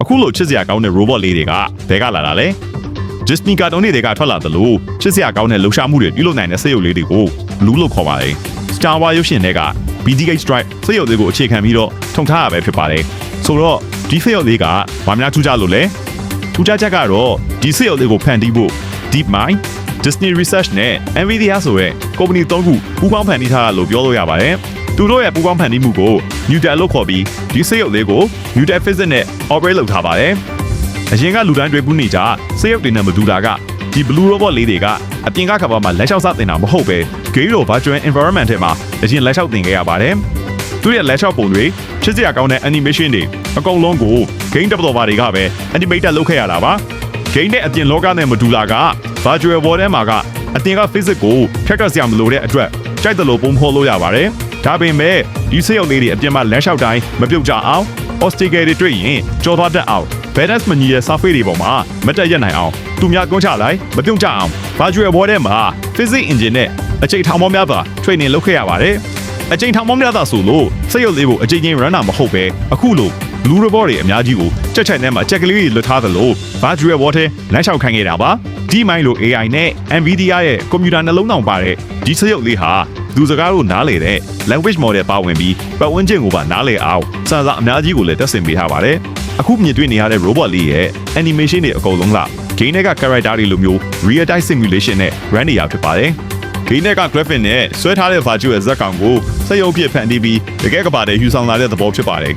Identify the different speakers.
Speaker 1: အခုလိုချစ်စရာကောင်းတဲ့ robot လေးတွေကဘယ်ကလာတာလဲ Disney ကာတွန်းတွေကထွက်လာသလိုချစ်စရာကောင်းတဲ့လှူရှာမှုတွေပြုလုပ်နိုင်တဲ့စက်ရုပ်လေးတွေကို Blue လို့ခေါ်ပါတယ် Star Wars ရုပ်ရှင်တွေက BTK Strike စက်ရုပ်လေးကိုအခြေခံပြီးတော့ထုံထားရပဲဖြစ်ပါတယ်ဆိုတော့ဒီစက်ရုပ်လေးကဘာများထူးခြားလို့လဲထူးခြားချက်ကတော့ဒီစက်ရုပ်လေးကိုဖန်တီးဖို့ DeepMind Disney Research နဲ့ NVIDIA ဆိုတဲ့ကုမ္ပဏီ၃ခုပူးပေါင်းဖန်တီးထားတာလို့ပြောလို့ရပါတယ်သူတို့ရဲ့ပူးပေါင်းဖန်တီးမှုကို Newton လို့ခေါ်ပြီးဒီစက်ရုပ်လေးကို Newton Physics နဲ့ operate လုပ်ထားပါတယ်အရင်ကလူတိုင်းတွေ့ဘူးနေကြစက်ရုပ်တွေနဲ့မတူတာကဒီ Blue Robot လေးတွေကအပြင်ကကဘာမှာလက်လျှောက်စတင်တာမဟုတ်ပဲ Game တို့ Virtual Environment ထဲမှာအရင်လက်လျှောက်တင်ခဲ့ရပါတယ်သူရဲ့လက်လျှောက်ပုံတွေချစ်စရာကောင်းတဲ့ animation တွေအကုန်လုံးကို Game Developer တွေကပဲ animate လုပ်ခဲ့ရတာပါ Game နဲ့အပြင်လောကနဲ့မတူတာက Virtual World ထဲမှာကအတင်က Physics ကိုဖြတ်ကတ်စရာမလိုတဲ့အတွက်ကြိုက်တယ်လို့ပုံဖော်လို့ရပါတယ်ဒါပေမဲ့ဒီစက်ရုပ်လေးတွေအပြင်မှာလက်လျှောက်တိုင်းမပြုတ်ကြအောင် obstacle တွေတွေ့ရင်ကြော်သွားတတ်အောင် balance မညီတဲ့ surface တွေပေါ်မှာမတက်ရက်နိုင်အောင်သူများကွန်းချလိုက်မပြုတ်ကြအောင် Virtual World ထဲမှာ Physics Engine နဲ့အချိန်ထောင်ပေါင်းများစွာ training လုပ်ခဲ့ရပါတယ်အချိန်ထောင်ပေါင်းများစွာဆိုလို့စက်ရုပ်လေးကိုအချိန်ချင်း run တာမဟုတ်ပဲအခုလို Blue Robot တွေအများကြီးကိုချက်ချိုင်ထဲမှာချက်ကလေးတွေလွတ်ထားသလို Virtual World ထဲလမ်းလျှောက်ခိုင်းခဲ့တာပါ DeepMind လို့ AI နဲ့ NVIDIA ရဲ့ကွန်ပျူတာနှလုံးတောင်ပါတဲ့ဒီစက်ရုပ်လေးဟာလူစကားကိုနားလေတဲ့ language model ပါဝင်ပြီးပတ်ဝန်းကျင်ကိုပါနားလေအောင်စံစာအများကြီးကိုလည်းတက်ဆင်ပေးထားပါတယ်အခုမြင်တွေ့နေရတဲ့ robot လေးရဲ့ animation တွေအကုန်လုံးက game တွေက character တွေလိုမျိုး real time simulation နဲ့ run နေရဖြစ်ပါတယ် game တွေက graphic နဲ့ဆွဲထားတဲ့ virtual ဇာတ်ကောင်ကိုစက်ရုပ်ဖြစ်ဖန်တီးပြီးတကယ်ကပါတဲ့ယူဆောင်လာတဲ့သဘောဖြစ်ပါတယ်